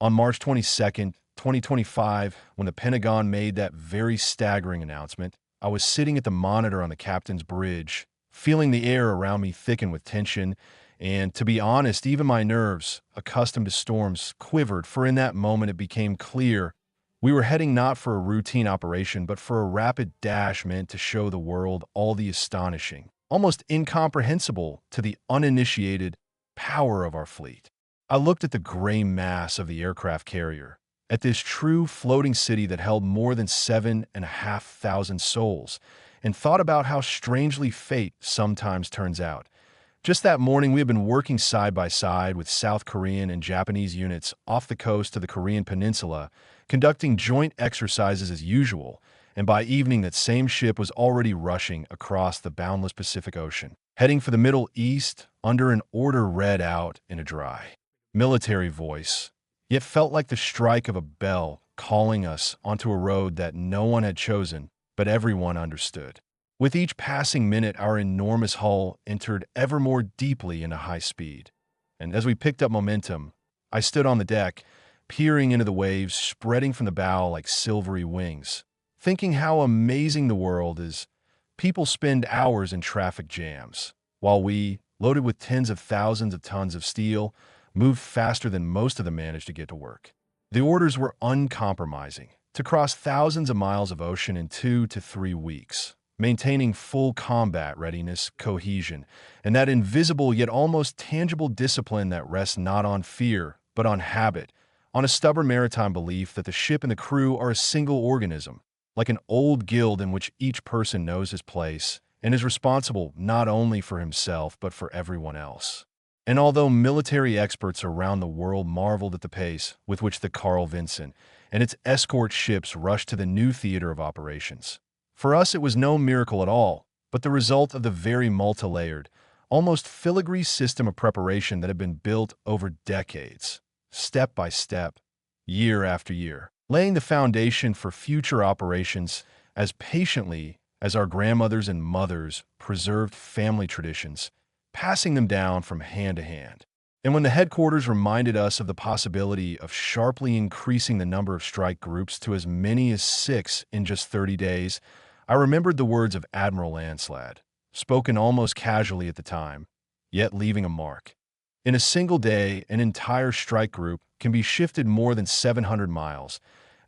On March 22nd, 2025, when the Pentagon made that very staggering announcement, I was sitting at the monitor on the captain's bridge, feeling the air around me thicken with tension, and to be honest, even my nerves, accustomed to storms, quivered, for in that moment it became clear we were heading not for a routine operation, but for a rapid dash meant to show the world all the astonishing, almost incomprehensible to the uninitiated, power of our fleet. I looked at the gray mass of the aircraft carrier, at this true floating city that held more than 7,500 souls, and thought about how strangely fate sometimes turns out. Just that morning, we had been working side by side with South Korean and Japanese units off the coast of the Korean Peninsula, conducting joint exercises as usual, and by evening that same ship was already rushing across the boundless Pacific Ocean, heading for the Middle East under an order read out in a dry, military voice, yet felt like the strike of a bell calling us onto a road that no one had chosen, but everyone understood. With each passing minute, our enormous hull entered ever more deeply into high speed. And as we picked up momentum, I stood on the deck, peering into the waves spreading from the bow like silvery wings, thinking how amazing the world is. People spend hours in traffic jams, while we, loaded with tens of thousands of tons of steel, moved faster than most of them managed to get to work. The orders were uncompromising, to cross thousands of miles of ocean in 2 to 3 weeks, maintaining full combat readiness, cohesion, and that invisible yet almost tangible discipline that rests not on fear, but on habit, on a stubborn maritime belief that the ship and the crew are a single organism, like an old guild in which each person knows his place and is responsible not only for himself but for everyone else. And although military experts around the world marveled at the pace with which the Carl Vinson and its escort ships rushed to the new theater of operations, for us it was no miracle at all, but the result of the very multi-layered, almost filigree system of preparation that had been built over decades, step by step, year after year, laying the foundation for future operations as patiently as our grandmothers and mothers preserved family traditions, passing them down from hand to hand. And when the headquarters reminded us of the possibility of sharply increasing the number of strike groups to as many as 6 in just 30 days, I remembered the words of Admiral Lanslad, spoken almost casually at the time, yet leaving a mark. In a single day, an entire strike group can be shifted more than 700 miles,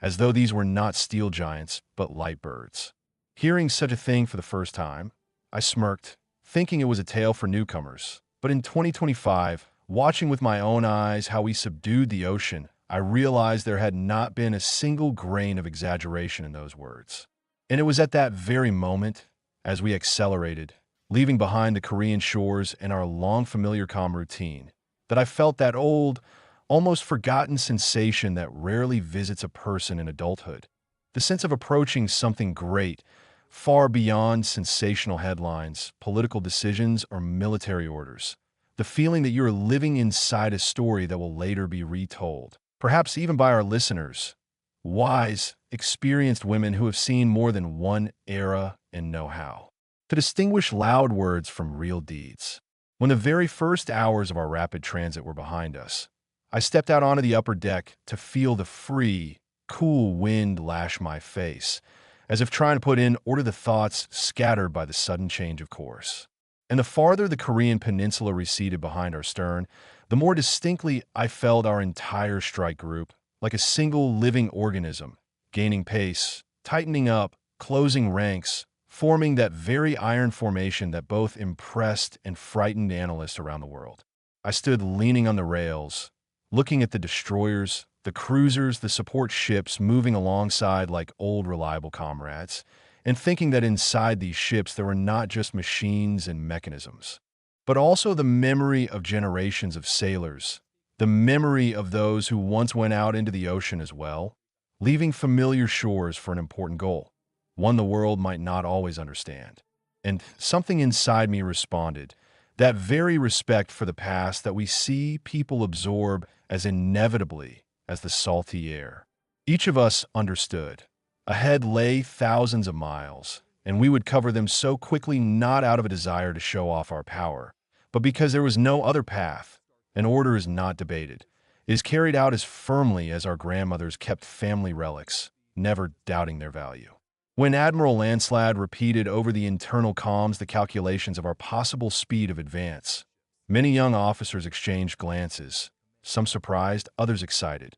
as though these were not steel giants, but light birds. Hearing such a thing for the first time, I smirked, thinking it was a tale for newcomers. But in 2025, watching with my own eyes how we subdued the ocean, I realized there had not been a single grain of exaggeration in those words. And it was at that very moment, as we accelerated, leaving behind the Korean shores and our long-familiar calm routine, that I felt that old, almost forgotten sensation that rarely visits a person in adulthood. The sense of approaching something great, far beyond sensational headlines, political decisions, or military orders. The feeling that you're living inside a story that will later be retold, perhaps even by our listeners, wise, experienced women who have seen more than one era and know how to distinguish loud words from real deeds. When the very first hours of our rapid transit were behind us, I stepped out onto the upper deck to feel the free, cool wind lash my face, as if trying to put in order the thoughts scattered by the sudden change of course. And the farther the Korean peninsula receded behind our stern, the more distinctly I felt our entire strike group, like a single living organism, gaining pace, tightening up, closing ranks, forming that very iron formation that both impressed and frightened analysts around the world. I stood leaning on the rails, looking at the destroyers, the cruisers, the support ships moving alongside like old reliable comrades, and thinking that inside these ships there were not just machines and mechanisms, but also the memory of generations of sailors, the memory of those who once went out into the ocean as well, leaving familiar shores for an important goal, one the world might not always understand. And something inside me responded, that very respect for the past that we see people absorb as inevitably as the salty air. Each of us understood. Ahead lay thousands of miles, and we would cover them so quickly not out of a desire to show off our power, but because there was no other path. An order is not debated. is carried out as firmly as our grandmothers kept family relics, never doubting their value. When Admiral Lancelad repeated over the internal comms the calculations of our possible speed of advance, many young officers exchanged glances, some surprised, others excited,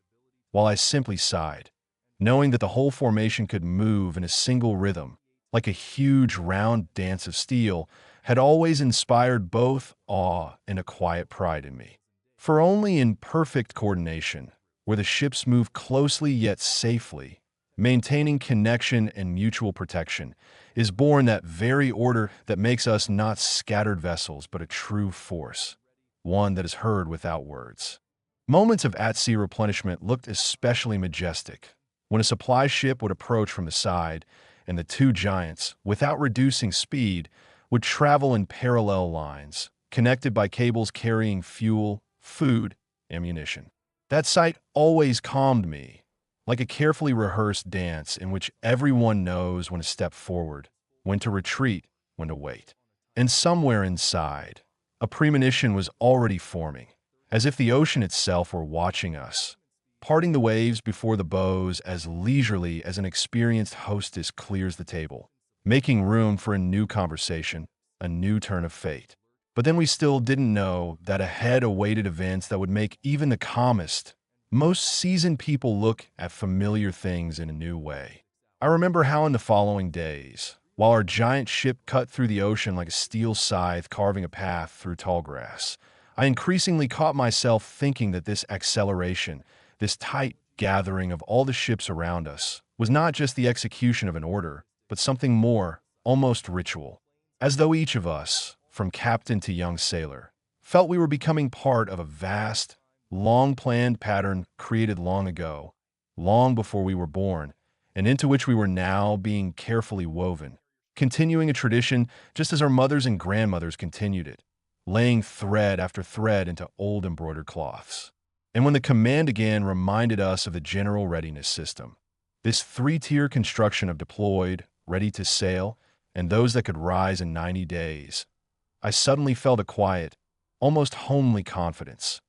while I simply sighed, knowing that the whole formation could move in a single rhythm, like a huge round dance of steel, had always inspired both awe and a quiet pride in me. For only in perfect coordination, where the ships move closely yet safely, maintaining connection and mutual protection, is born that very order that makes us not scattered vessels but a true force, one that is heard without words. Moments of at-sea replenishment looked especially majestic, when a supply ship would approach from the side, and the two giants, without reducing speed, would travel in parallel lines, connected by cables carrying fuel, food, ammunition. That sight always calmed me, like a carefully rehearsed dance in which everyone knows when to step forward, when to retreat, when to wait. And somewhere inside, a premonition was already forming, as if the ocean itself were watching us, parting the waves before the bows as leisurely as an experienced hostess clears the table, making room for a new conversation, a new turn of fate. But then we still didn't know that ahead awaited events that would make even the calmest, most seasoned people look at familiar things in a new way. I remember how in the following days, while our giant ship cut through the ocean like a steel scythe carving a path through tall grass, I increasingly caught myself thinking that this acceleration, this tight gathering of all the ships around us, was not just the execution of an order, but something more, almost ritual. As though each of us, from captain to young sailor, felt we were becoming part of a vast, long-planned pattern created long ago, long before we were born, and into which we were now being carefully woven, continuing a tradition just as our mothers and grandmothers continued it, laying thread after thread into old embroidered cloths. And when the command again reminded us of the general readiness system, this three-tier construction of deployed, ready to sail, and those that could rise in 90 days, I suddenly felt a quiet, almost homely confidence.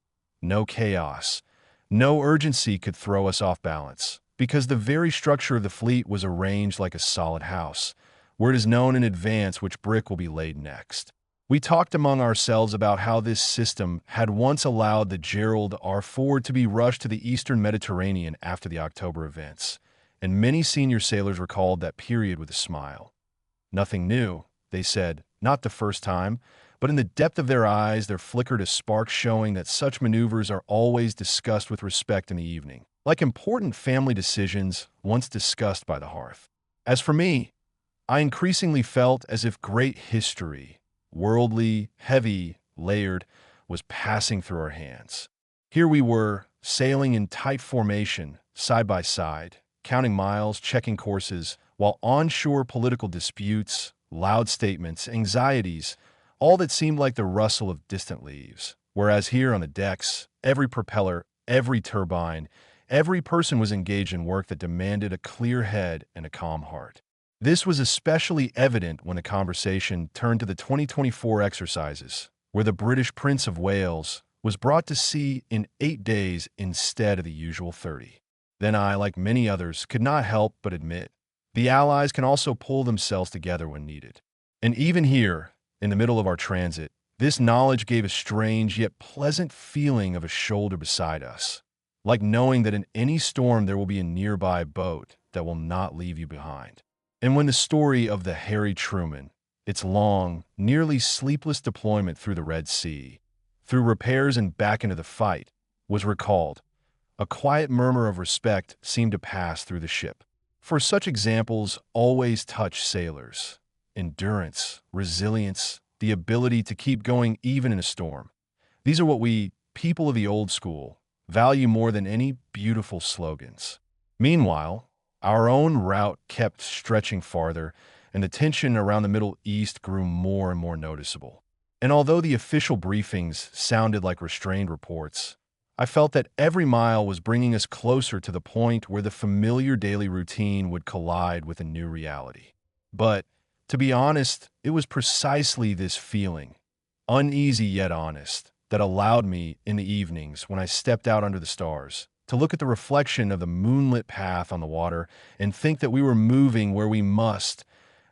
No chaos, no urgency could throw us off balance, because the very structure of the fleet was arranged like a solid house, where it is known in advance which brick will be laid next. We talked among ourselves about how this system had once allowed the Gerald R. Ford to be rushed to the eastern Mediterranean after the October events, and many senior sailors recalled that period with a smile. Nothing new, they said, not the first time, but in the depth of their eyes there flickered a spark showing that such maneuvers are always discussed with respect in the evening, like important family decisions once discussed by the hearth. As for me, I increasingly felt as if great history, worldly, heavy, layered, was passing through our hands. Here we were, sailing in tight formation, side by side, counting miles, checking courses, while onshore political disputes, loud statements, anxieties, all that seemed like the rustle of distant leaves. Whereas here on the decks, every propeller, every turbine, every person was engaged in work that demanded a clear head and a calm heart. This was especially evident when the conversation turned to the 2024 exercises, where the British Prince of Wales was brought to sea in 8 days instead of the usual 30. Then I, like many others, could not help but admit, the Allies can also pull themselves together when needed. And even here, in the middle of our transit, this knowledge gave a strange yet pleasant feeling of a shoulder beside us, like knowing that in any storm there will be a nearby boat that will not leave you behind. And when the story of the Harry Truman, its long, nearly sleepless deployment through the Red Sea, through repairs and back into the fight, was recalled, a quiet murmur of respect seemed to pass through the ship. For such examples always touch sailors. Endurance, resilience, the ability to keep going even in a storm. These are what we, people of the old school, value more than any beautiful slogans. Meanwhile, our own route kept stretching farther, and the tension around the Middle East grew more and more noticeable. And although the official briefings sounded like restrained reports, I felt that every mile was bringing us closer to the point where the familiar daily routine would collide with a new reality. But, to be honest, it was precisely this feeling, uneasy yet honest, that allowed me, in the evenings when I stepped out under the stars, to look at the reflection of the moonlit path on the water and think that we were moving where we must,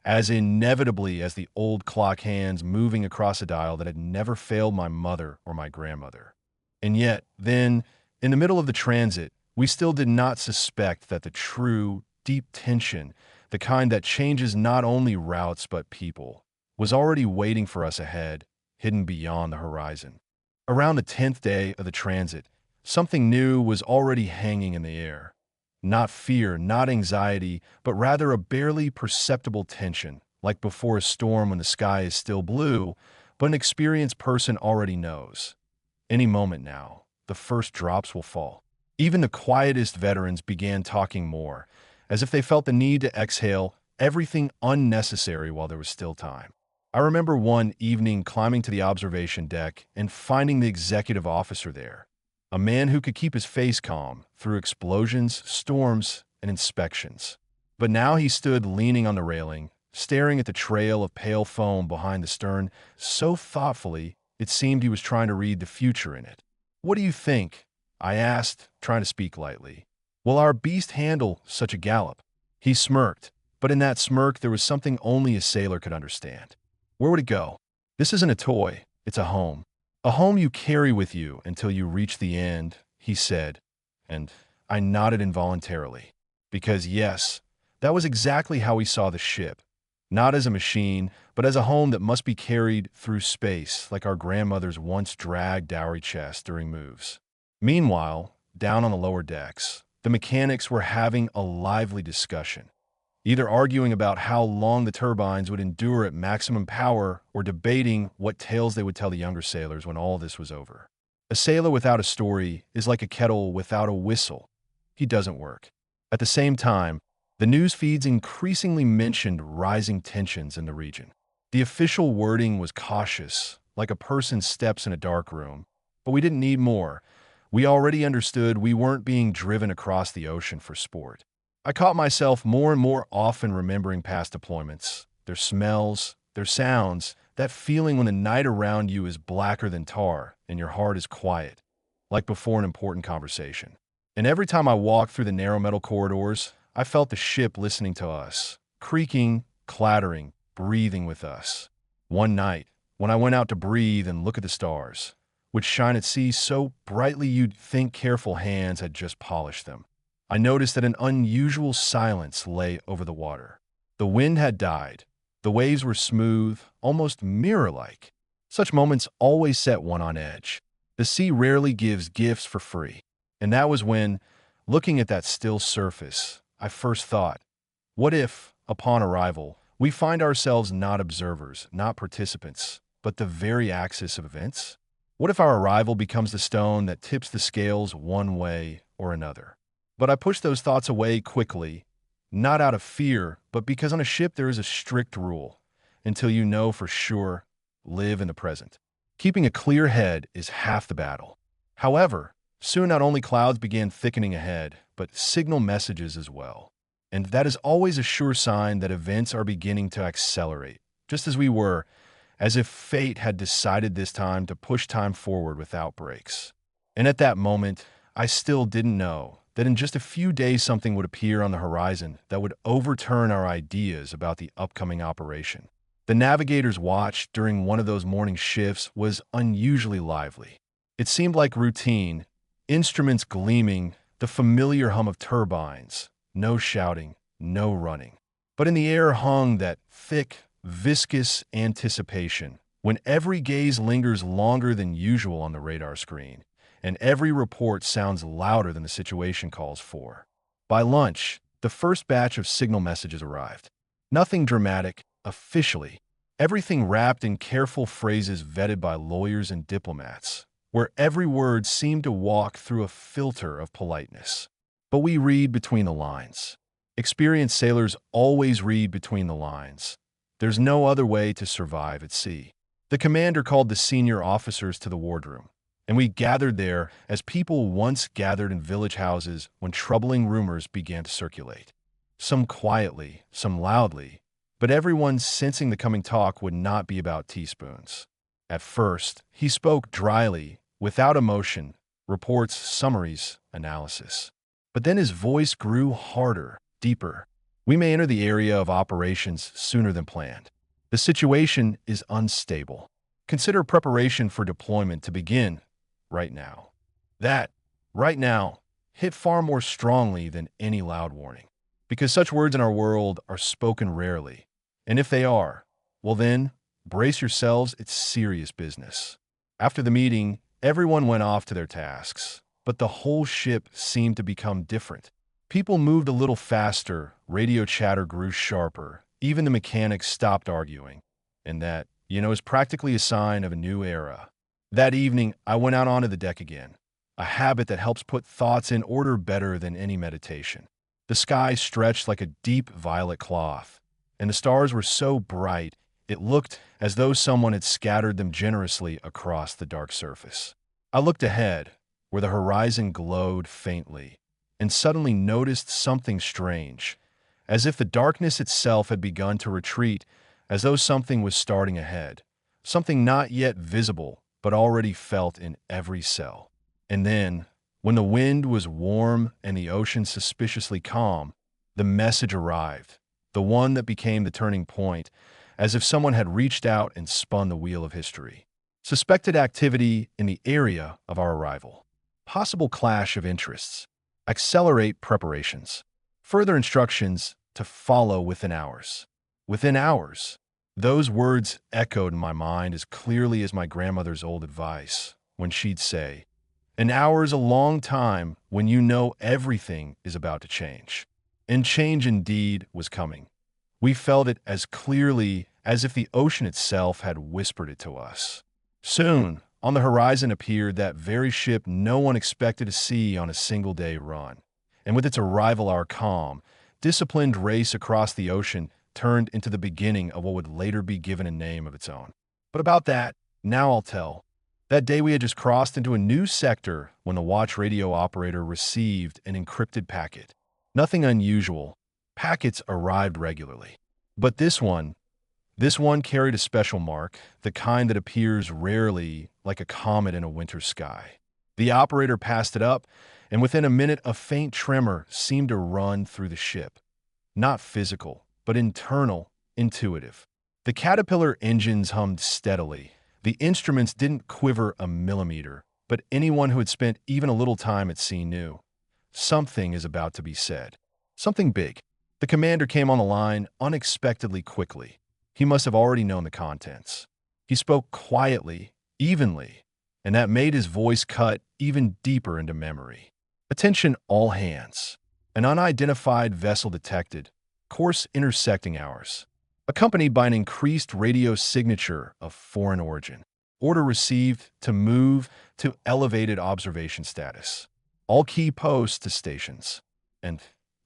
as inevitably as the old clock hands moving across a dial that had never failed my mother or my grandmother. And yet, then, in the middle of the transit, we still did not suspect that the true, deep tension, the kind that changes not only routes but people, was already waiting for us ahead, hidden beyond the horizon. Around the 10th day of the transit, something new was already hanging in the air. Not fear, not anxiety, but rather a barely perceptible tension, like before a storm when the sky is still blue, but an experienced person already knows. Any moment now, the first drops will fall. Even the quietest veterans began talking more, as if they felt the need to exhale everything unnecessary while there was still time. I remember one evening climbing to the observation deck and finding the executive officer there, a man who could keep his face calm through explosions, storms, and inspections. But now he stood leaning on the railing, staring at the trail of pale foam behind the stern so thoughtfully it seemed he was trying to read the future in it. "What do you think?" I asked, trying to speak lightly. "Will our beast handle such a gallop?" He smirked, but in that smirk there was something only a sailor could understand. "Where would it go? This isn't a toy, it's a home. A home you carry with you until you reach the end," he said, and I nodded involuntarily. Because yes, that was exactly how he saw the ship. Not as a machine, but as a home that must be carried through space like our grandmothers once dragged dowry chests during moves. Meanwhile, down on the lower decks, the mechanics were having a lively discussion, either arguing about how long the turbines would endure at maximum power or debating what tales they would tell the younger sailors when all this was over. A sailor without a story is like a kettle without a whistle. He doesn't work. At the same time, the news feeds increasingly mentioned rising tensions in the region. The official wording was cautious, like a person steps in a dark room. But we didn't need more. We already understood we weren't being driven across the ocean for sport. I caught myself more and more often remembering past deployments, their smells, their sounds, that feeling when the night around you is blacker than tar and your heart is quiet, like before an important conversation. And every time I walked through the narrow metal corridors, I felt the ship listening to us, creaking, clattering, breathing with us. One night, when I went out to breathe and look at the stars, which shine at sea so brightly you'd think careful hands had just polished them, I noticed that an unusual silence lay over the water. The wind had died. The waves were smooth, almost mirror-like. Such moments always set one on edge. The sea rarely gives gifts for free. And that was when, looking at that still surface, I first thought, what if, upon arrival, we find ourselves not observers, not participants, but the very axis of events? What if our arrival becomes the stone that tips the scales one way or another? But I pushed those thoughts away quickly, not out of fear, but because on a ship there is a strict rule. Until you know for sure, live in the present. Keeping a clear head is half the battle. However, soon not only clouds began thickening ahead, but signal messages as well. And that is always a sure sign that events are beginning to accelerate, just as we were, as if fate had decided this time to push time forward without breaks. And at that moment, I still didn't know that in just a few days something would appear on the horizon that would overturn our ideas about the upcoming operation. The navigator's watch during one of those morning shifts was unusually lively. It seemed like routine, instruments gleaming, the familiar hum of turbines, no shouting, no running. But in the air hung that thick, viscous anticipation, when every gaze lingers longer than usual on the radar screen, and every report sounds louder than the situation calls for. By lunch, the first batch of signal messages arrived. Nothing dramatic, officially. Everything wrapped in careful phrases vetted by lawyers and diplomats, where every word seemed to walk through a filter of politeness. But we read between the lines. Experienced sailors always read between the lines. There's no other way to survive at sea. The commander called the senior officers to the wardroom, and we gathered there as people once gathered in village houses when troubling rumors began to circulate. Some quietly, some loudly, but everyone sensing the coming talk would not be about teaspoons. At first, he spoke dryly, without emotion, reports, summaries, analysis. But then his voice grew harder, deeper. We may enter the area of operations sooner than planned. The situation is unstable. Consider preparation for deployment to begin right now. That, right now, hit far more strongly than any loud warning. Because such words in our world are spoken rarely. And if they are, well then, brace yourselves, it's serious business. After the meeting, everyone went off to their tasks, but the whole ship seemed to become different. People moved a little faster, radio chatter grew sharper, even the mechanics stopped arguing. And that, is practically a sign of a new era. That evening, I went out onto the deck again, a habit that helps put thoughts in order better than any meditation. The sky stretched like a deep violet cloth, and the stars were so bright it looked as though someone had scattered them generously across the dark surface. I looked ahead, where the horizon glowed faintly, and suddenly noticed something strange, as if the darkness itself had begun to retreat, as though something was starting ahead, something not yet visible, but already felt in every cell. And then, when the wind was warm and the ocean suspiciously calm, the message arrived, the one that became the turning point, as if someone had reached out and spun the wheel of history. Suspected activity in the area of our arrival. Possible clash of interests. Accelerate preparations. Further instructions to follow within hours. Within hours. Those words echoed in my mind as clearly as my grandmother's old advice, when she'd say, "An hour is a long time when you know everything is about to change." And change indeed was coming. We felt it as clearly as if the ocean itself had whispered it to us. Soon, on the horizon appeared that very ship no one expected to see on a single-day run. And with its arrival, our calm, disciplined race across the ocean turned into the beginning of what would later be given a name of its own. But about that, now I'll tell. That day we had just crossed into a new sector when the watch radio operator received an encrypted packet. Nothing unusual. Packets arrived regularly. But this one carried a special mark, the kind that appears rarely, like a comet in a winter sky. The operator passed it up, and within a minute a faint tremor seemed to run through the ship. Not physical, but internal, intuitive. The Caterpillar engines hummed steadily. The instruments didn't quiver a millimeter, but anyone who had spent even a little time at sea knew. Something is about to be said. Something big. The commander came on the line unexpectedly quickly. He must have already known the contents. He spoke quietly, evenly, and that made his voice cut even deeper into memory. "Attention all hands. An unidentified vessel detected. Course intersecting ours. Accompanied by an increased radio signature of foreign origin. Order received to move to elevated observation status. All key posts to stations." And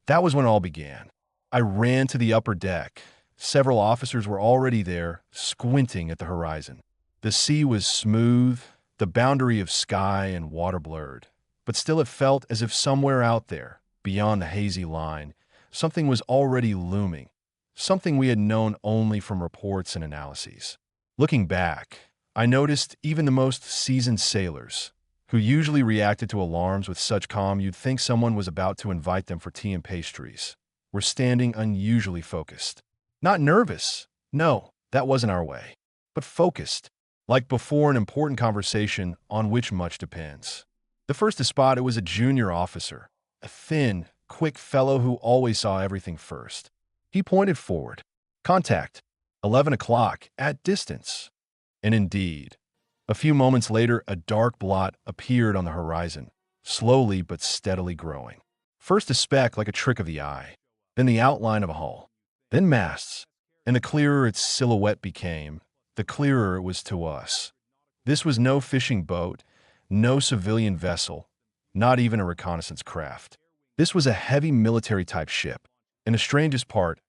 that was when it all began. I ran to the upper deck. Several officers were already there, squinting at the horizon. The sea was smooth, the boundary of sky and water blurred. But still it felt as if somewhere out there, beyond the hazy line, something was already looming. Something we had known only from reports and analyses. Looking back, I noticed even the most seasoned sailors, who usually reacted to alarms with such calm you'd think someone was about to invite them for tea and pastries, were standing unusually focused. Not nervous. No, that wasn't our way. But focused, like before an important conversation on which much depends. The first to spot it was a junior officer, a thin, quick fellow who always saw everything first. He pointed forward. "Contact. 11 o'clock, at distance." And indeed, a few moments later, a dark blot appeared on the horizon, slowly but steadily growing. First a speck like a trick of the eye, then the outline of a hull, then masts, and the clearer its silhouette became, the clearer it was to us. This was no fishing boat, no civilian vessel, not even a reconnaissance craft. This was a heavy military-type ship, and the strangest part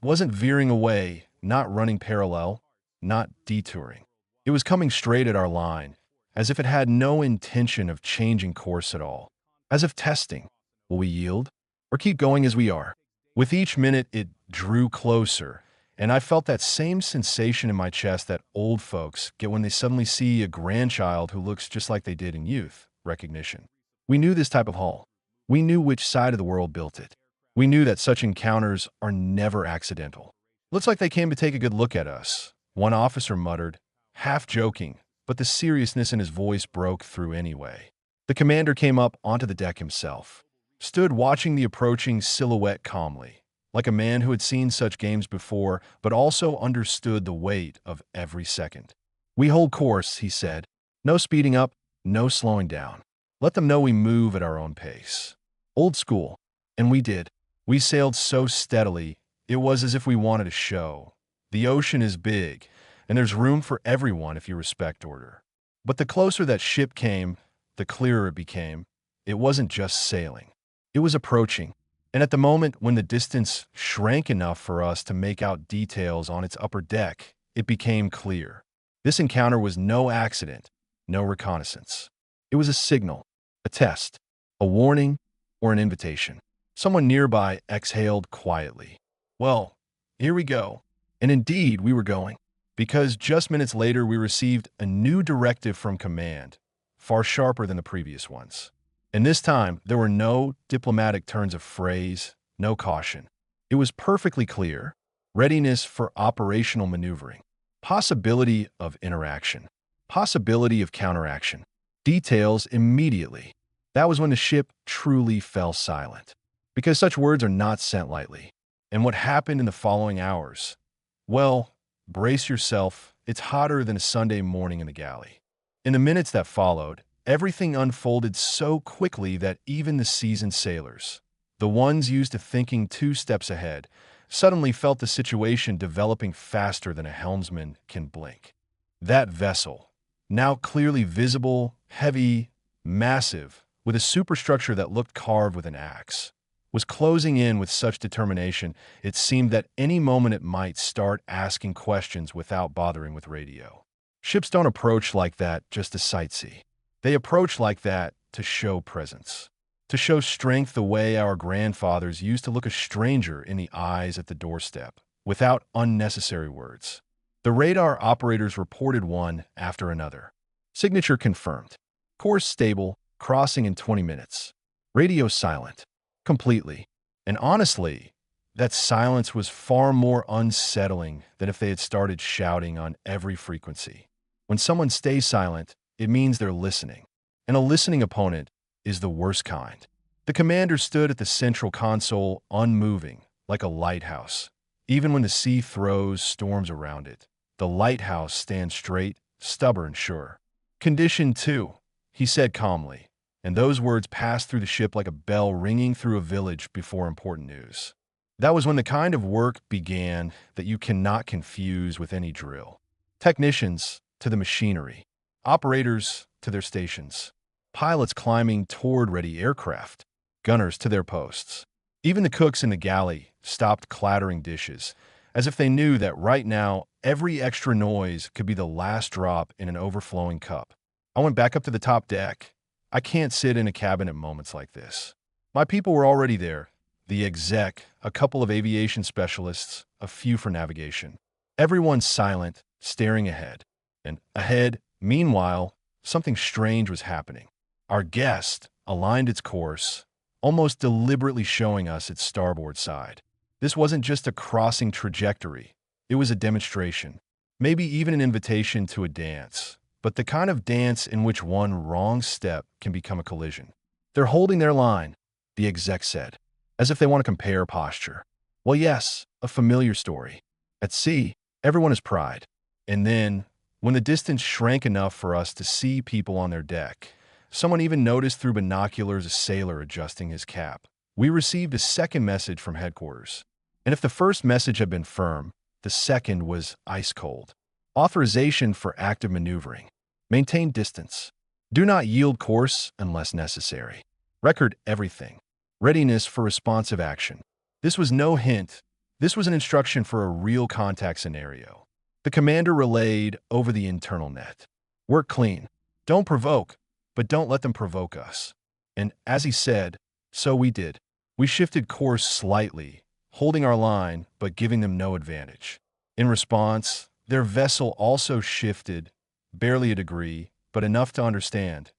wasn't veering away, not running parallel, not detouring. It was coming straight at our line, as if it had no intention of changing course at all, as if testing, will we yield, or keep going as we are? With each minute it drew closer, And I felt that same sensation in my chest that old folks get when they suddenly see a grandchild who looks just like they did in youth. Recognition. We knew this type of hull. We knew which side of the world built it. We knew that such encounters are never accidental. Looks like they came to take a good look at us, one officer muttered, half joking, but the seriousness in his voice broke through anyway. The commander came up onto the deck himself, stood watching the approaching silhouette calmly, like a man who had seen such games before, but also understood the weight of every second. "We hold course," he said. "No speeding up, no slowing down. Let them know we move at our own pace." Old school. And we did. We sailed so steadily, it was as if we wanted a show. The ocean is big, and there's room for everyone if you respect order. But the closer that ship came, the clearer it became. It wasn't just sailing. It was approaching. And at the moment when the distance shrank enough for us to make out details on its upper deck, it became clear. This encounter was no accident, no reconnaissance. It was a signal, a test, a warning, or an invitation. Someone nearby exhaled quietly. Well, here we go. And indeed, we were going. Because just minutes later, we received a new directive from command, far sharper than the previous ones. And this time, there were no diplomatic turns of phrase, no caution. It was perfectly clear. Readiness for operational maneuvering. Possibility of interaction. Possibility of counteraction. Details immediately. That was when the ship truly fell silent. Because such words are not sent lightly. And what happened in the following hours? Well, brace yourself. It's hotter than a Sunday morning in the galley. In the minutes that followed, everything unfolded so quickly that even the seasoned sailors, the ones used to thinking 2 steps ahead, suddenly felt the situation developing faster than a helmsman can blink. That vessel, now clearly visible, heavy, massive, with a superstructure that looked carved with an axe, was closing in with such determination it seemed that any moment it might start asking questions without bothering with radio. Ships don't approach like that just to sightsee. They approach like that to show presence, to show strength the way our grandfathers used to look a stranger in the eyes at the doorstep, without unnecessary words. The radar operators reported one after another. Signature confirmed. Course stable, crossing in 20 minutes. Radio silent. Completely. And honestly, that silence was far more unsettling than if they had started shouting on every frequency. When someone stays silent, it means they're listening. And a listening opponent is the worst kind. The commander stood at the central console, unmoving, like a lighthouse. Even when the sea throws storms around it, the lighthouse stands straight, stubborn, sure. "Condition 2, he said calmly, and those words passed through the ship like a bell ringing through a village before important news. That was when the kind of work began that you cannot confuse with any drill. Technicians to the machinery, operators to their stations, pilots climbing toward ready aircraft, gunners to their posts. Even the cooks in the galley stopped clattering dishes, as if they knew that right now every extra noise could be the last drop in an overflowing cup. I went back up to the top deck. I can't sit in a cabin at moments like this. My people were already there. The exec, a couple of aviation specialists, a few for navigation. Everyone silent, staring ahead. And ahead, meanwhile, something strange was happening. Our guest aligned its course, almost deliberately showing us its starboard side. This wasn't just a crossing trajectory. It was a demonstration, maybe even an invitation to a dance, but the kind of dance in which one wrong step can become a collision. "They're holding their line," the exec said, as if they want to compare posture. Well, yes, a familiar story. At sea, everyone is pride. And then, when the distance shrank enough for us to see people on their deck, someone even noticed through binoculars a sailor adjusting his cap. We received a second message from headquarters. And if the first message had been firm, the second was ice cold. Authorization for active maneuvering. Maintain distance. Do not yield course unless necessary. Record everything. Readiness for responsive action. This was no hint. This was an instruction for a real contact scenario. The commander relayed over the internal net. Work clean. Don't provoke, but don't let them provoke us. And as he said, so we did. We shifted course slightly, holding our line, but giving them no advantage. In response, their vessel also shifted, barely a degree, but enough to understand.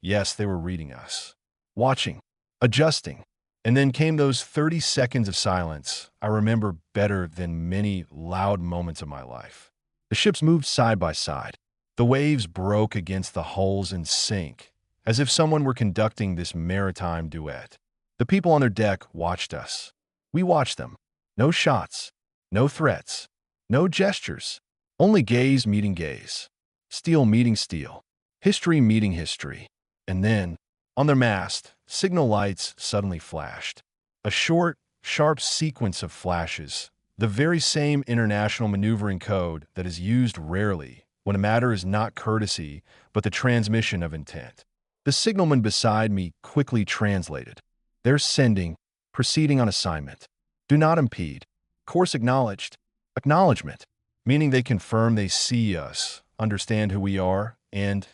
Yes, they were reading us, watching, adjusting. And then came those 30 seconds of silence I remember better than many loud moments of my life. The ships moved side by side. The waves broke against the hulls and sank, as if someone were conducting this maritime duet. The people on their deck watched us. We watched them. No shots, no threats, no gestures, only gaze meeting gaze, steel meeting steel, history meeting history. And then, on their mast, signal lights suddenly flashed. A short, sharp sequence of flashes, the very same international maneuvering code that is used rarely when a matter is not courtesy but the transmission of intent. The signalman beside me quickly translated. They're sending, proceeding on assignment. Do not impede. Course acknowledged. Acknowledgement, meaning they confirm they see us, understand who we are, and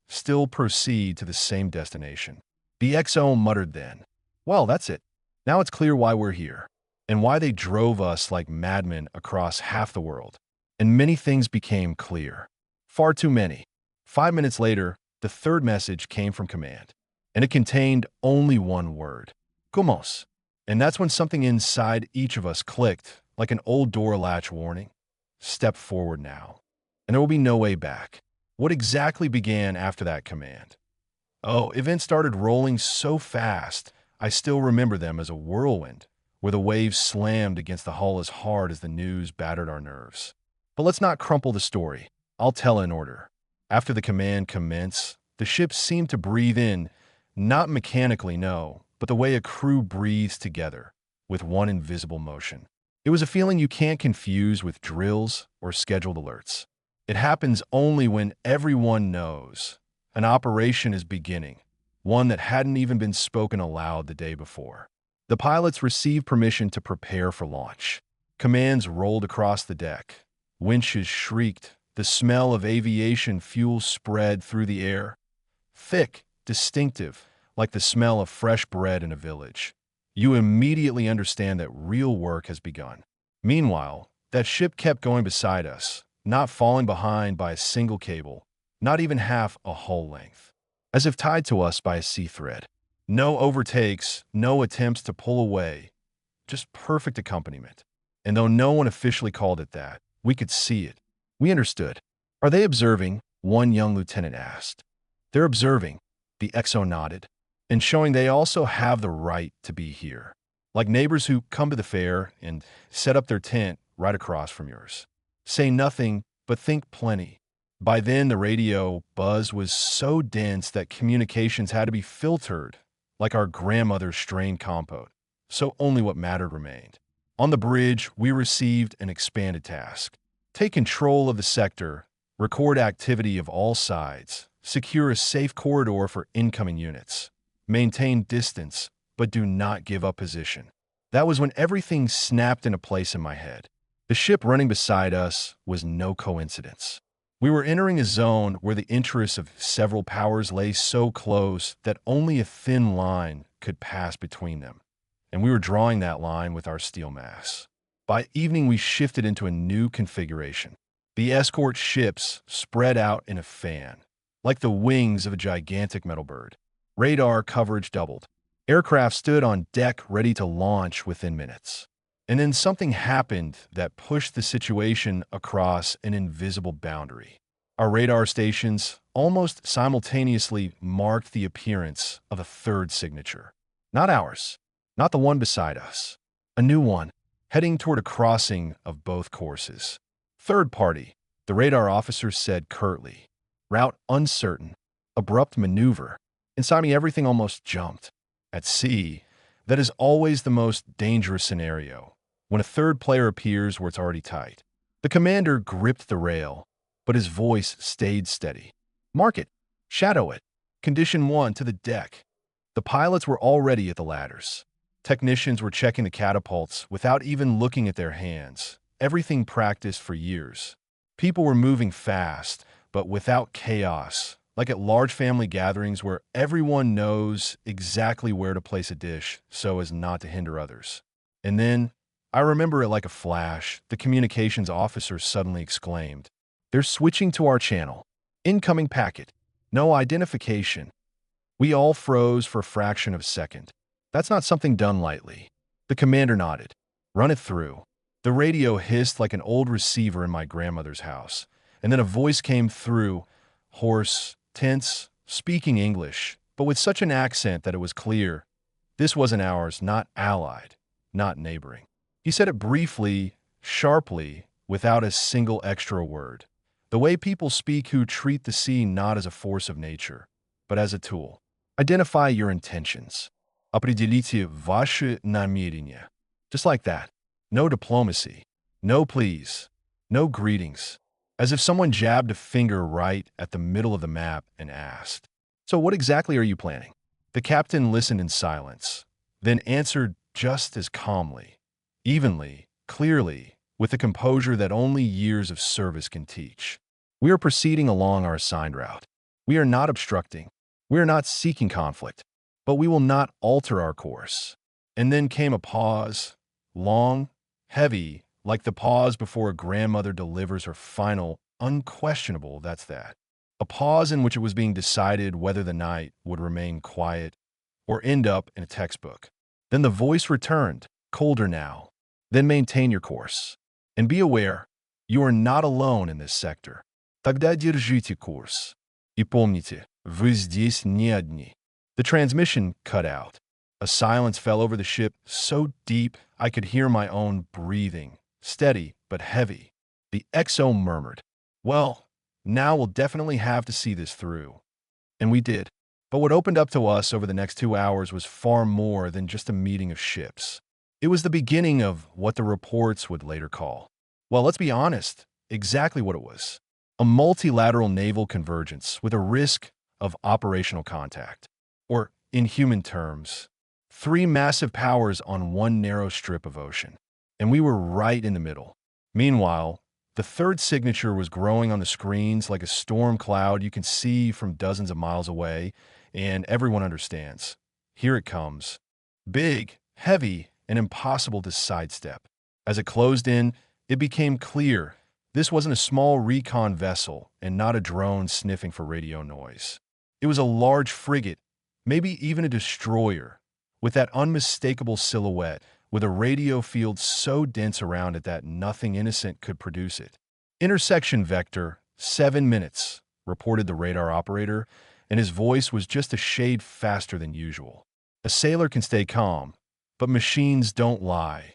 still proceed to the same destination. The XO muttered then, "Well, that's it. Now it's clear why we're here, and why they drove us like madmen across half the world." And many things became clear. Far too many. 5 minutes later, the third message came from command, and it contained only one word. Como? And that's when something inside each of us clicked, like an old door latch warning. Step forward now, and there will be no way back. What exactly began after that command? Oh, events started rolling so fast, I still remember them as a whirlwind, where the waves slammed against the hull as hard as the news battered our nerves. But let's not crumple the story. I'll tell in order. After the command commenced, the ship seemed to breathe in, not mechanically, no, but the way a crew breathes together, with one invisible motion. It was a feeling you can't confuse with drills or scheduled alerts. It happens only when everyone knows an operation is beginning, one that hadn't even been spoken aloud the day before. The pilots received permission to prepare for launch. Commands rolled across the deck. Winches shrieked. The smell of aviation fuel spread through the air. Thick, distinctive, like the smell of fresh bread in a village. You immediately understand that real work has begun. Meanwhile, that ship kept going beside us, not falling behind by a single cable, not even half a hull length, as if tied to us by a sea thread. No overtakes, no attempts to pull away, just perfect accompaniment. And though no one officially called it that, we could see it. We understood. "Are they observing?" one young lieutenant asked. "They're observing," the XO nodded, "and showing they also have the right to be here. Like neighbors who come to the fair and set up their tent right across from yours. Say nothing, but think plenty." By then, the radio buzz was so dense that communications had to be filtered, like our grandmother's strained compote, so only what mattered remained. On the bridge, we received an expanded task. Take control of the sector, record activity of all sides, secure a safe corridor for incoming units, maintain distance, but do not give up position. That was when everything snapped into place in my head. The ship running beside us was no coincidence. We were entering a zone where the interests of several powers lay so close that only a thin line could pass between them, and we were drawing that line with our steel mass. By evening, we shifted into a new configuration. The escort ships spread out in a fan, like the wings of a gigantic metal bird. Radar coverage doubled. Aircraft stood on deck ready to launch within minutes. And then something happened that pushed the situation across an invisible boundary. Our radar stations almost simultaneously marked the appearance of a third signature. Not ours, not the one beside us. A new one, heading toward a crossing of both courses. "Third party," the radar officer said curtly. "Route uncertain. Abrupt maneuver." Inside me, everything almost jumped. At sea, that is always the most dangerous scenario, when a third player appears where it's already tight. The commander gripped the rail, but his voice stayed steady. "Mark it. Shadow it. Condition 1 to the deck." The pilots were already at the ladders. Technicians were checking the catapults without even looking at their hands. Everything practiced for years. People were moving fast, but without chaos, like at large family gatherings where everyone knows exactly where to place a dish so as not to hinder others. And then I remember it like a flash. The communications officer suddenly exclaimed, "They're switching to our channel. Incoming packet. No identification." We all froze for a fraction of a second. That's not something done lightly. The commander nodded. "Run it through." The radio hissed like an old receiver in my grandmother's house, and then a voice came through, hoarse, tense, speaking English, but with such an accent that it was clear. This wasn't ours, not allied, not neighboring. He said it briefly, sharply, without a single extra word. The way people speak who treat the sea not as a force of nature, but as a tool. Identify your intentions. Определите ваши намерения. Just like that. No diplomacy. No pleas. No greetings. As if someone jabbed a finger right at the middle of the map and asked, "So what exactly are you planning?" The captain listened in silence, then answered just as calmly, evenly, clearly, with the composure that only years of service can teach. "We are proceeding along our assigned route. We are not obstructing. We are not seeking conflict, but we will not alter our course." And then came a pause, long, heavy, like the pause before a grandmother delivers her final, unquestionable, "That's that." A pause in which it was being decided whether the night would remain quiet or end up in a textbook. Then the voice returned, colder now. "Then maintain your course. And be aware, you are not alone in this sector. Тогда держите курс. И помните, вы здесь не одни." The transmission cut out. A silence fell over the ship so deep I could hear my own breathing, steady but heavy. The XO murmured, "Well, now we'll definitely have to see this through." And we did. But what opened up to us over the next 2 hours was far more than just a meeting of ships. It was the beginning of what the reports would later call, well, let's be honest, exactly what it was. A multilateral naval convergence with a risk of operational contact. Or, in human terms, 3 massive powers on one narrow strip of ocean. And we were right in the middle. Meanwhile, the third signature was growing on the screens like a storm cloud you can see from dozens of miles away, and everyone understands. Here it comes. Big, heavy, and impossible to sidestep. As it closed in, it became clear this wasn't a small recon vessel and not a drone sniffing for radio noise. It was a large frigate, maybe even a destroyer, with that unmistakable silhouette, with a radio field so dense around it that nothing innocent could produce it. "Intersection vector, 7 minutes," reported the radar operator, and his voice was just a shade faster than usual. A sailor can stay calm, but machines don't lie.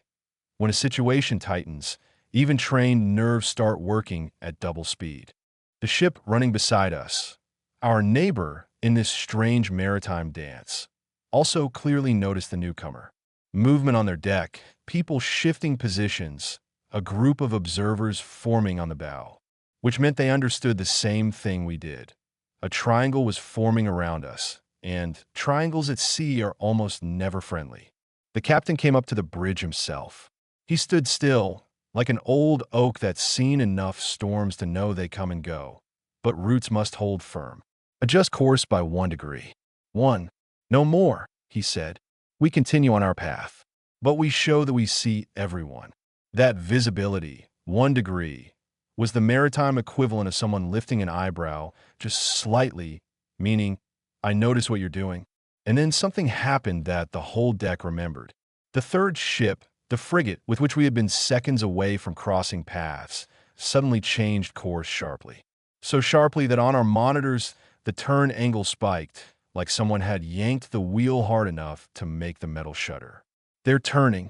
When a situation tightens, even trained nerves start working at double speed. The ship running beside us, our neighbor in this strange maritime dance, also clearly noticed the newcomer. Movement on their deck, people shifting positions, a group of observers forming on the bow, which meant they understood the same thing we did. A triangle was forming around us, and triangles at sea are almost never friendly. The captain came up to the bridge himself. He stood still, like an old oak that's seen enough storms to know they come and go, but roots must hold firm. "Adjust course by 1 degree. 1. No more," he said. "We continue on our path, but we show that we see everyone." That visibility, 1 degree, was the maritime equivalent of someone lifting an eyebrow just slightly, meaning, "I notice what you're doing." And then something happened that the whole deck remembered. The third ship, the frigate with which we had been seconds away from crossing paths, suddenly changed course sharply. So sharply that on our monitors, the turn angle spiked, like someone had yanked the wheel hard enough to make the metal shudder. "They're turning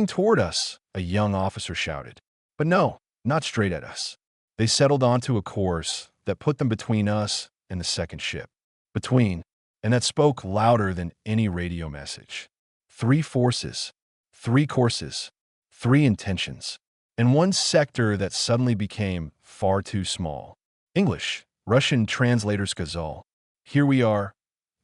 toward us," a young officer shouted. But no, not straight at us. They settled onto a course that put them between us and the second ship. Between, and that spoke louder than any radio message. 3 forces, 3 courses, 3 intentions, and one sector that suddenly became far too small. English, Russian translator Skazal. "Here we are,"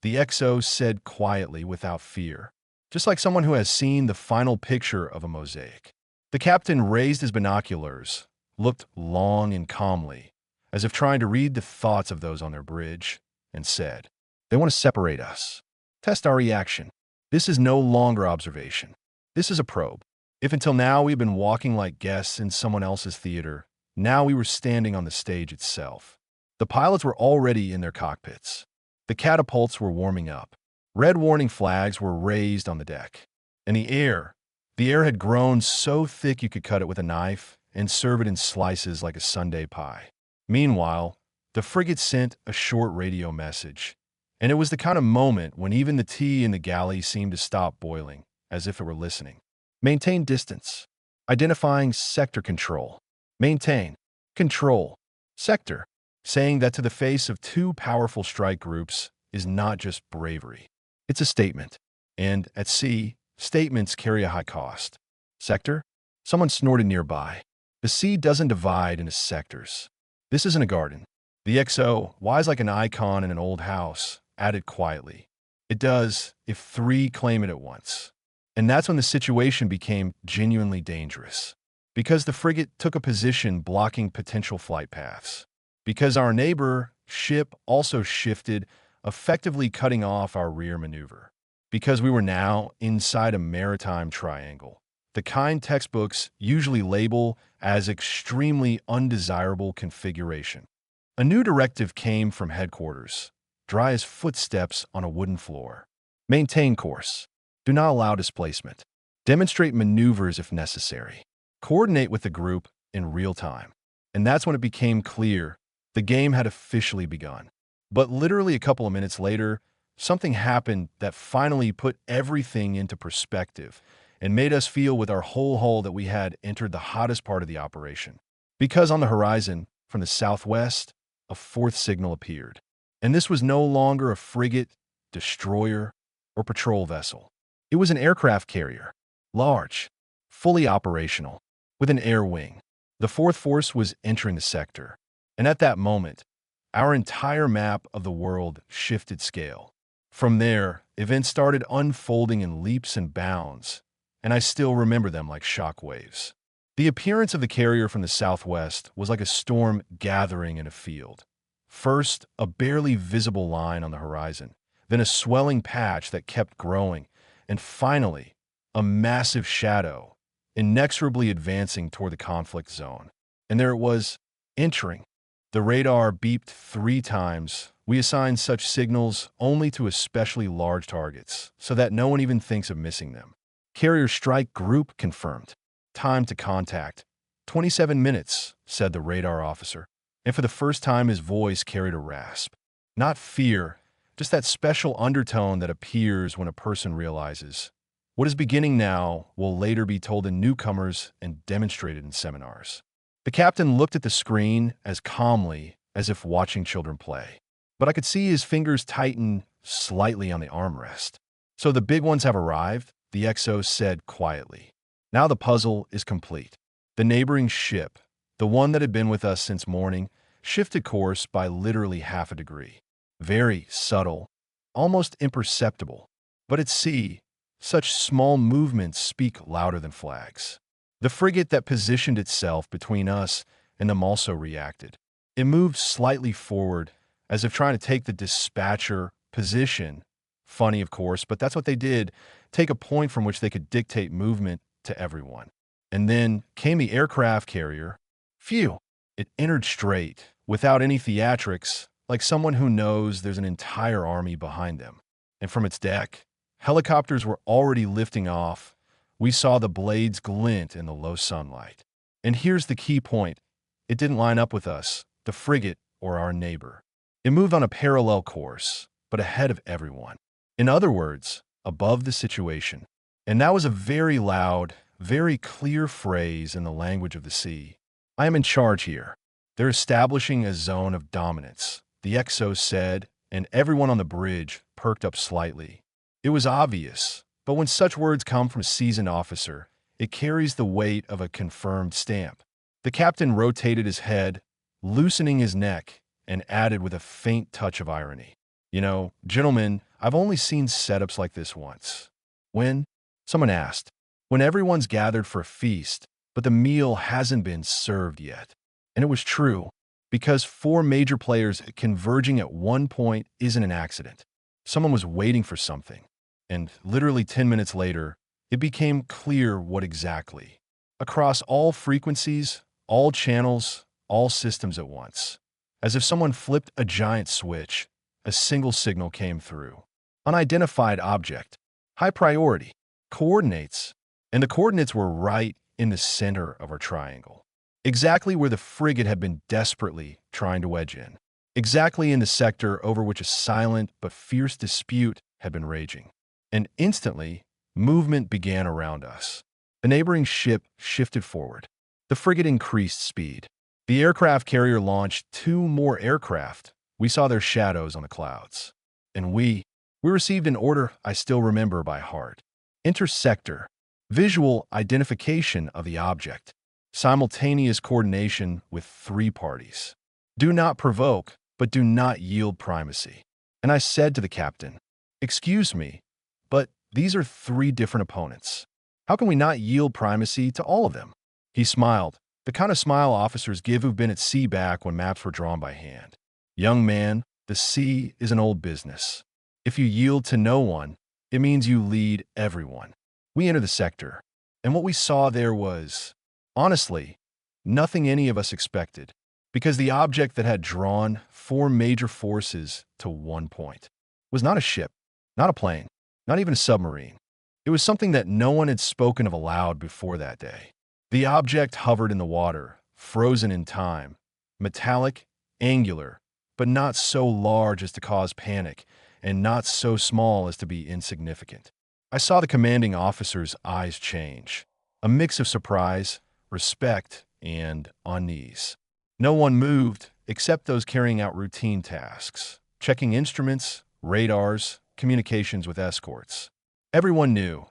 the XO said quietly without fear, just like someone who has seen the final picture of a mosaic. The captain raised his binoculars, looked long and calmly, as if trying to read the thoughts of those on their bridge, and said, "They want to separate us. Test our reaction. This is no longer observation. This is a probe. If until now we had been walking like guests in someone else's theater, now we were standing on the stage itself. The pilots were already in their cockpits. The catapults were warming up. Red warning flags were raised on the deck. And the air had grown so thick you could cut it with a knife and serve it in slices like a sundae pie. Meanwhile, the frigate sent a short radio message. And it was the kind of moment when even the tea in the galley seemed to stop boiling, as if it were listening. Maintain distance. Identifying sector control. Maintain. Control. Sector. Saying that to the face of two powerful strike groups is not just bravery. It's a statement. And at sea, statements carry a high cost. Sector? Someone snorted nearby. The sea doesn't divide into sectors. This isn't a garden. The XO, wise like an icon in an old house, added quietly. It does if three claim it at once. And that's when the situation became genuinely dangerous. Because the frigate took a position blocking potential flight paths. Because our neighbor ship also shifted, effectively cutting off our rear maneuver. Because we were now inside a maritime triangle, the kind textbooks usually label as extremely undesirable configuration. A new directive came from headquarters, dry as footsteps on a wooden floor. Maintain course. Do not allow displacement. Demonstrate maneuvers if necessary. Coordinate with the group in real time. And that's when it became clear the game had officially begun. But literally a couple of minutes later, something happened that finally put everything into perspective and made us feel with our whole hull that we had entered the hottest part of the operation. Because on the horizon, from the southwest, a fourth signal appeared. And this was no longer a frigate, destroyer, or patrol vessel. It was an aircraft carrier, large, fully operational, with an air wing. The fourth force was entering the sector. And at that moment, our entire map of the world shifted scale. From there, events started unfolding in leaps and bounds, and I still remember them like shockwaves. The appearance of the carrier from the southwest was like a storm gathering in a field. First, a barely visible line on the horizon, then a swelling patch that kept growing, and finally, a massive shadow, inexorably advancing toward the conflict zone. And there it was, entering. The radar beeped 3 times. We assign such signals only to especially large targets, so that no one even thinks of missing them. Carrier strike group confirmed. Time to contact. 27 minutes, said the radar officer. And for the first time his voice carried a rasp. Not fear, just that special undertone that appears when a person realizes what is beginning now will later be told to newcomers and demonstrated in seminars. The captain looked at the screen as calmly as if watching children play. But I could see his fingers tighten slightly on the armrest. So the big ones have arrived, the XO said quietly. Now the puzzle is complete. The neighboring ship, the one that had been with us since morning, shifted course by literally half a degree. Very subtle, almost imperceptible. But at sea, such small movements speak louder than flags. The frigate that positioned itself between us and them also reacted. It moved slightly forward, as if trying to take the dispatcher position. Funny, of course, but that's what they did, take a point from which they could dictate movement to everyone. And then came the aircraft carrier. Phew! It entered straight, without any theatrics, like someone who knows there's an entire army behind them. And from its deck, helicopters were already lifting off. We saw the blades glint in the low sunlight. And here's the key point. It didn't line up with us, the frigate, or our neighbor. It moved on a parallel course, but ahead of everyone. In other words, above the situation. And that was a very loud, very clear phrase in the language of the sea. I am in charge here. They're establishing a zone of dominance, the XO said, and everyone on the bridge perked up slightly. It was obvious, but when such words come from a seasoned officer, it carries the weight of a confirmed stamp. The captain rotated his head, loosening his neck, and added with a faint touch of irony. You know, gentlemen, I've only seen setups like this once. When? Someone asked. When everyone's gathered for a feast, but the meal hasn't been served yet. And it was true, because 4 major players converging at one point isn't an accident. Someone was waiting for something. And literally 10 minutes later, it became clear what exactly. Across all frequencies, all channels, all systems at once. As if someone flipped a giant switch, a single signal came through. Unidentified object, high priority, coordinates, and the coordinates were right in the center of our triangle. Exactly where the frigate had been desperately trying to wedge in. Exactly in the sector over which a silent but fierce dispute had been raging. And instantly, movement began around us. The neighboring ship shifted forward. The frigate increased speed. The aircraft carrier launched 2 more aircraft. We saw their shadows on the clouds. And we received an order I still remember by heart. Intersector, visual identification of the object, simultaneous coordination with 3 parties. Do not provoke, but do not yield primacy. And I said to the captain, "Excuse me, but these are 3 different opponents. How can we not yield primacy to all of them?" He smiled, the kind of smile officers give who've been at sea back when maps were drawn by hand. "Young man, the sea is an old business. If you yield to no one, it means you lead everyone." We entered the sector, and what we saw there was, honestly, nothing any of us expected, because the object that had drawn 4 major forces to one point was not a ship, not a plane, not even a submarine. It was something that no one had spoken of aloud before that day. The object hovered in the water, frozen in time, metallic, angular, but not so large as to cause panic, and not so small as to be insignificant. I saw the commanding officer's eyes change, a mix of surprise, respect, and unease. No one moved except those carrying out routine tasks, checking instruments, radars, communications with escorts. Everyone knew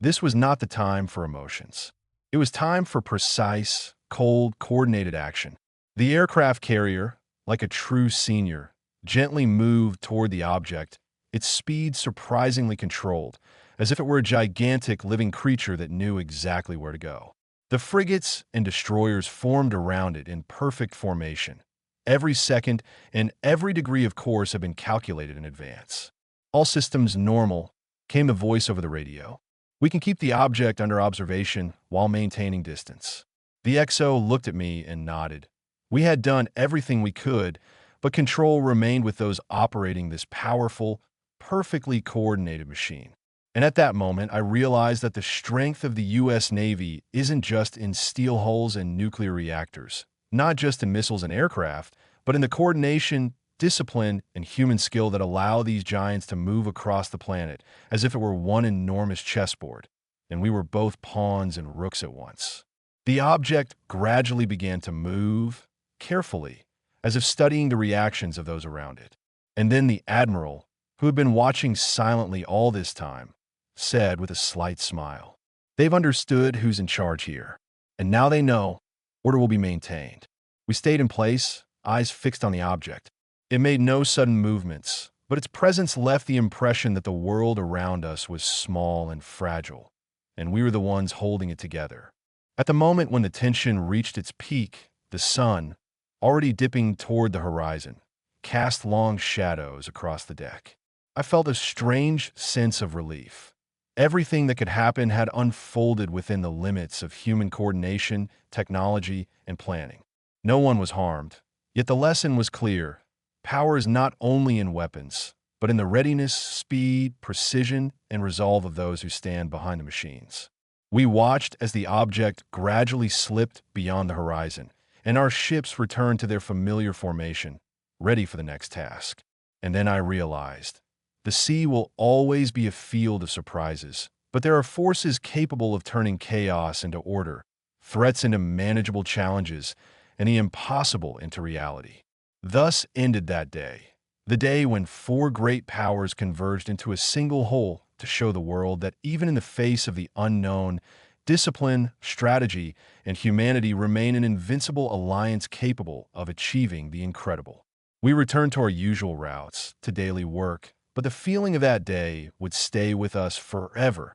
this was not the time for emotions. It was time for precise, cold, coordinated action. The aircraft carrier, like a true senior, gently moved toward the object, its speed surprisingly controlled, as if it were a gigantic living creature that knew exactly where to go. The frigates and destroyers formed around it in perfect formation. Every second and every degree of course had been calculated in advance. "All systems normal," came the voice over the radio. "We can keep the object under observation while maintaining distance." The XO looked at me and nodded. We had done everything we could, but control remained with those operating this powerful, perfectly coordinated machine. And at that moment, I realized that the strength of the U.S. Navy isn't just in steel hulls and nuclear reactors, not just in missiles and aircraft, but in the coordination, discipline, and human skill that allow these giants to move across the planet as if it were one enormous chessboard, and we were both pawns and rooks at once. The object gradually began to move, carefully, as if studying the reactions of those around it. And then the admiral, who had been watching silently all this time, said with a slight smile, "They've understood who's in charge here, and now they know order will be maintained." We stayed in place, eyes fixed on the object. It made no sudden movements, but its presence left the impression that the world around us was small and fragile, and we were the ones holding it together. At the moment when the tension reached its peak, the sun, already dipping toward the horizon, cast long shadows across the deck. I felt a strange sense of relief. Everything that could happen had unfolded within the limits of human coordination, technology, and planning. No one was harmed, yet the lesson was clear. Power is not only in weapons, but in the readiness, speed, precision, and resolve of those who stand behind the machines. We watched as the object gradually slipped beyond the horizon, and our ships returned to their familiar formation, ready for the next task. And then I realized, the sea will always be a field of surprises, but there are forces capable of turning chaos into order, threats into manageable challenges, and the impossible into reality. Thus ended that day, the day when 4 great powers converged into a single whole to show the world that even in the face of the unknown, discipline, strategy, and humanity remain an invincible alliance capable of achieving the incredible. We returned to our usual routes, to daily work, but the feeling of that day would stay with us forever,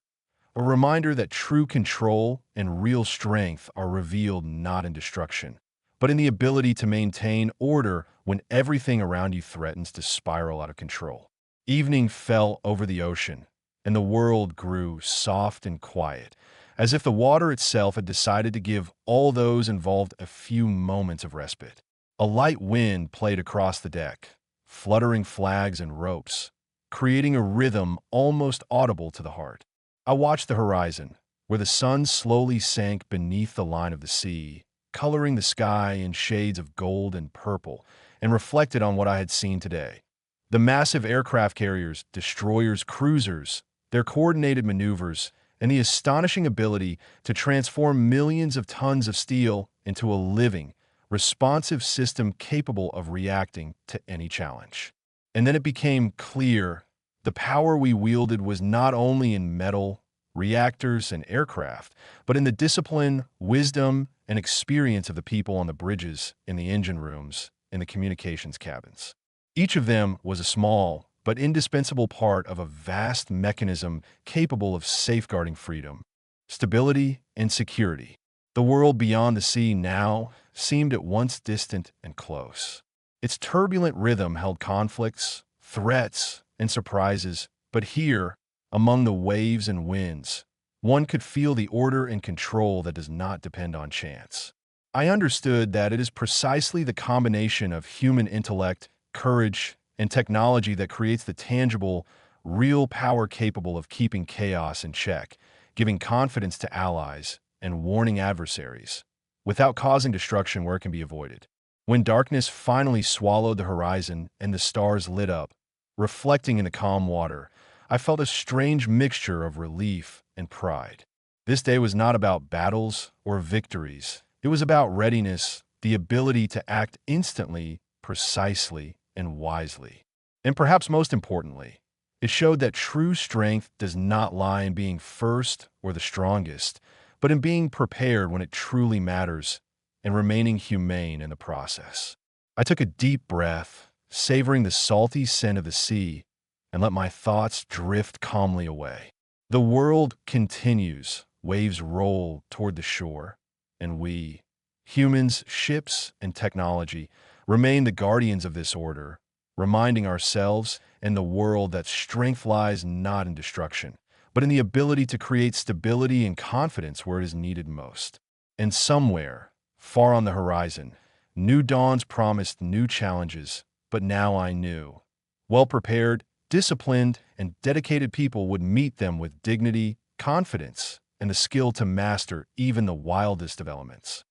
a reminder that true control and real strength are revealed not in destruction, but in the ability to maintain order when everything around you threatens to spiral out of control. Evening fell over the ocean, and the world grew soft and quiet, as if the water itself had decided to give all those involved a few moments of respite. A light wind played across the deck, fluttering flags and ropes, creating a rhythm almost audible to the heart. I watched the horizon, where the sun slowly sank beneath the line of the sea, coloring the sky in shades of gold and purple, and reflected on what I had seen today. The massive aircraft carriers, destroyers, cruisers, their coordinated maneuvers, and the astonishing ability to transform millions of tons of steel into a living, responsive system capable of reacting to any challenge. And then it became clear the power we wielded was not only in metal, reactors, and aircraft, but in the discipline, wisdom, and experience of the people on the bridges, in the engine rooms, in the communications cabins. Each of them was a small but indispensable part of a vast mechanism capable of safeguarding freedom, stability, and security. The world beyond the sea now seemed at once distant and close. Its turbulent rhythm held conflicts, threats, and surprises, but here, among the waves and winds, one could feel the order and control that does not depend on chance. I understood that it is precisely the combination of human intellect, courage, and technology that creates the tangible, real power capable of keeping chaos in check, giving confidence to allies, and warning adversaries, without causing destruction where it can be avoided. When darkness finally swallowed the horizon and the stars lit up, reflecting in the calm water, I felt a strange mixture of relief and pride. This day was not about battles or victories. It was about readiness, the ability to act instantly, precisely, and wisely. And perhaps most importantly, it showed that true strength does not lie in being first or the strongest, but in being prepared when it truly matters and remaining humane in the process. I took a deep breath, savoring the salty scent of the sea, and let my thoughts drift calmly away. The world continues, waves roll toward the shore, and we, humans, ships, and technology, remain the guardians of this order, reminding ourselves and the world that strength lies not in destruction, but in the ability to create stability and confidence where it is needed most. And somewhere, far on the horizon, new dawns promised new challenges, but now I knew. Well-prepared, disciplined, and dedicated people would meet them with dignity, confidence, and the skill to master even the wildest of elements.